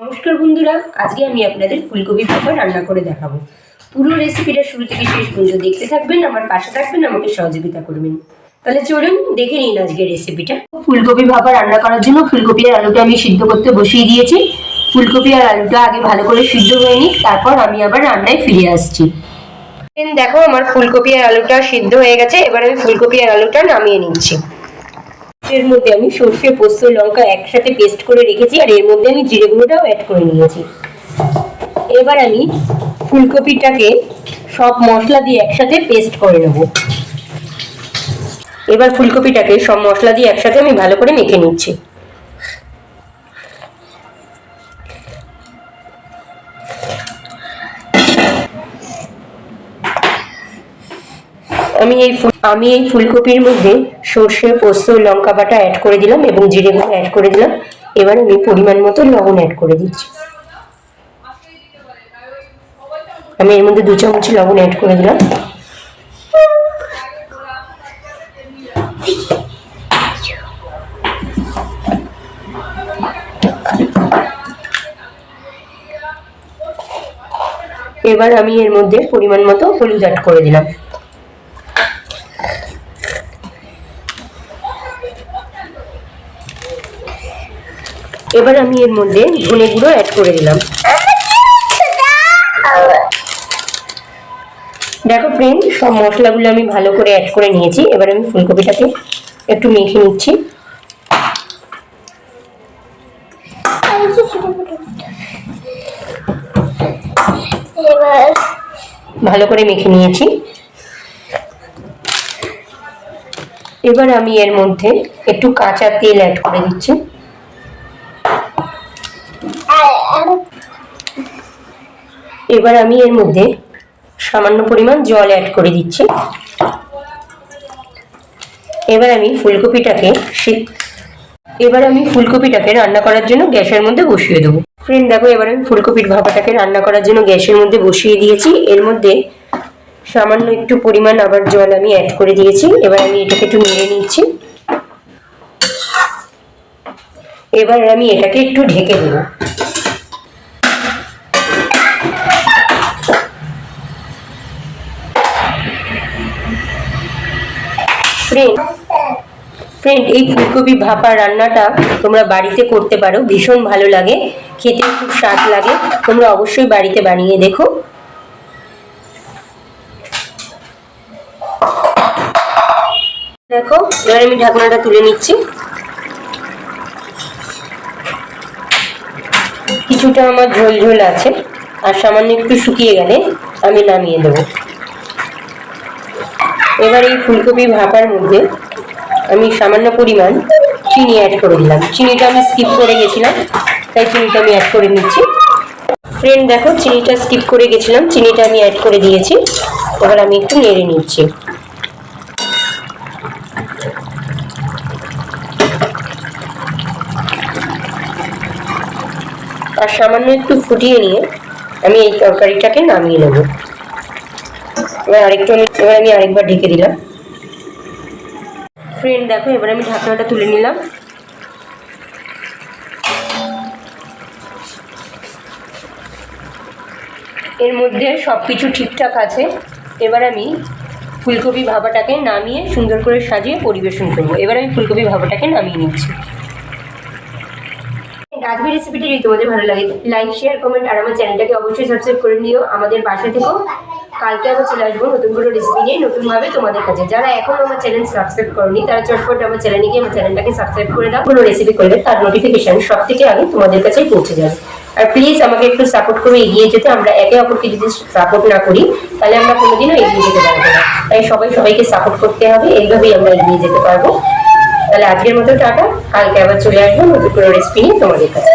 নমস্কার বন্ধুরা, আজকে আমি আপনাদের ফুলকপি ভাপা রান্না করে দেখাবো। পুরো রেসিপিটা শুরু থেকে শেষ পর্যন্ত দেখতে থাকবেন, আমার পাশে থাকবেন, আমাকে সহযোগিতা করবেন। তাহলে চলুন দেখে নিন আজকের রেসিপিটা। ফুলকপি ভাপা রান্না করার জন্য ফুলকপি আর আলুটা আমি সিদ্ধ করতে বসিয়ে দিয়েছি। ফুলকপি আর আলুটা আগে ভালো করে সিদ্ধ হয়ে নিক, তারপর আমি আবার রান্নায় ফিরে আসছি। দেখো আমার ফুলকপি আর আলুটা সিদ্ধ হয়ে গেছে। এবার আমি ফুলকপি আর আলুটা নামিয়ে নিচ্ছি। এর মধ্যে আমি সর্ষে, পোস্ত, লঙ্কা একসাথে পেস্ট করে রেখেছি, আর এর মধ্যে আমি জিরে গুঁড়োটাও অ্যাড করে নিয়েছি। এবার আমি ফুলকপিটাকে সব মশলা দিয়ে একসাথে পেস্ট করে নেব। এবার ফুলকপিটাকে সব মশলা দিয়ে একসাথে আমি ভালো করে মেখে নিচ্ছি। আমি এই ফুলকপির মধ্যে সর্ষে, পোস্ত, লঙ্কা বাটা অ্যাড করে দিলাম এবং জিরে গুঁড়ো অ্যাড করে দিলাম। এবার আমি পরিমাণ মতো লবণ অ্যাড করে দিচ্ছি। আমি এর মধ্যে 2 চামচ লবণ অ্যাড করে দিলাম। এবার আমি এর মধ্যে পরিমাণ মতো হলুদ অ্যাড করে দিলাম। এবার আমি এর মধ্যে ধনে গুঁড়ো অ্যাড করে দিলাম। দেখো ফ্রেন্ড, সব মশলাগুলো আমি ভালো করে অ্যাড করে নিয়েছি। এবার আমি ফুলকপিটাকে একটু মেখে নিচ্ছি। ভালো করে মেখে নিয়েছি। এবার আমি এর মধ্যে একটু কাঁচা তেল অ্যাড করে দিচ্ছি। এবার আমি এর মধ্যে সামান্য পরিমাণ জল অ্যাড করে দিচ্ছি। এবার আমি ফুলকপিটাকে রান্না করার জন্য গ্যাসের মধ্যে বসিয়ে দেবো। ফ্রেন্ড দেখো, এবার আমি ফুলকপির ভাপাটাকে রান্না করার জন্য গ্যাসের মধ্যে বসিয়ে দিয়েছি। এর মধ্যে সামান্য একটু পরিমাণ আবার জল আমি অ্যাড করে দিয়েছি। এবার আমি এটাকে একটু নেড়ে নিচ্ছি। এবার আমি এটাকে একটু ঢেকে দেবো। ফ্রেন্ড, এই ফুলকপি ভাপা রান্নাটা তোমরা বাড়িতে করতে পারো, ভীষণ ভালো লাগে, খেতে খুব স্বাদ লাগে। তোমরা অবশ্যই বাড়িতে বানিয়ে দেখো। দেখো, এবার আমি ঢাকনাটা তুলে নিচ্ছি। কিছুটা আমার ঝোল ঝোল আছে, আর সামান্য একটু শুকিয়ে গেলে আমি নামিয়ে দেবো। এবার এই ফুলকপি ভাপার মধ্যে আমি সামান্য পরিমাণ চিনি অ্যাড করে দিলাম। চিনিটা আমি স্কিপ করে গেছিলাম, তাই চিনিটা আমি অ্যাড করে নিচ্ছি। ফ্রেন্ড দেখো, চিনিটা স্কিপ করে গেছিলাম, চিনিটা আমি অ্যাড করে দিয়েছি। এবার আমি একটু নেড়ে নিচ্ছি। আর সামান্য একটু ফুটিয়ে নিয়ে আমি এই তরকারিটাকে নামিয়ে নেব। এবার আমি আরেকবার ঢেকে দিলাম। ফ্রেন্ড দেখো, এবার আমি ঢাকনাটা তুলে নিলাম। এর মধ্যে সব কিছু ঠিকঠাক আছে। এবার আমি ফুলকপি ভাপাটাকে নামিয়ে সুন্দর করে সাজিয়ে পরিবেশন করব। এবার আমি ফুলকপি ভাপাটাকে নামিয়ে নিচ্ছি। আজকের রেসিপিটি যদি তোমাদের ভালো লাগে, লাইক, শেয়ার, কমেন্ট, আর আমার চ্যানেলটাকে অবশ্যই সাবস্ক্রাইব করে নিও। আমাদের পাশে থেকো। কালকে আবার চলে আসবো নতুন কোনো রেসিপি নিয়ে, নতুনভাবে তোমাদের কাছে। যারা এখন আমার চ্যানেল সাবস্ক্রাইব করনি, তারা চটপট আমার চ্যানেলে গিয়ে আমার চ্যানেলটাকে সাবস্ক্রাইব করে দাও। কোনো রেসিপি করলে তার নোটিফিকেশন সব থেকে আগে তোমাদের কাছেই পৌঁছে যাবে। আর প্লিজ আমাকে একটু সাপোর্ট করে এগিয়ে যেতে। আমরা একে অপরকে যদি সাপোর্ট না করি, তাহলে আমরা কোনোদিনও এগিয়ে যেতে পারবো না। তাই সবাইকে সাপোর্ট করতে হবে, এইভাবেই আমরা এগিয়ে যেতে পারবো। তাহলে আজকের মতো টাটা। কালকে আবার চলে আসবো নতুন কোনো রেসিপি নিয়ে তোমাদের কাছে।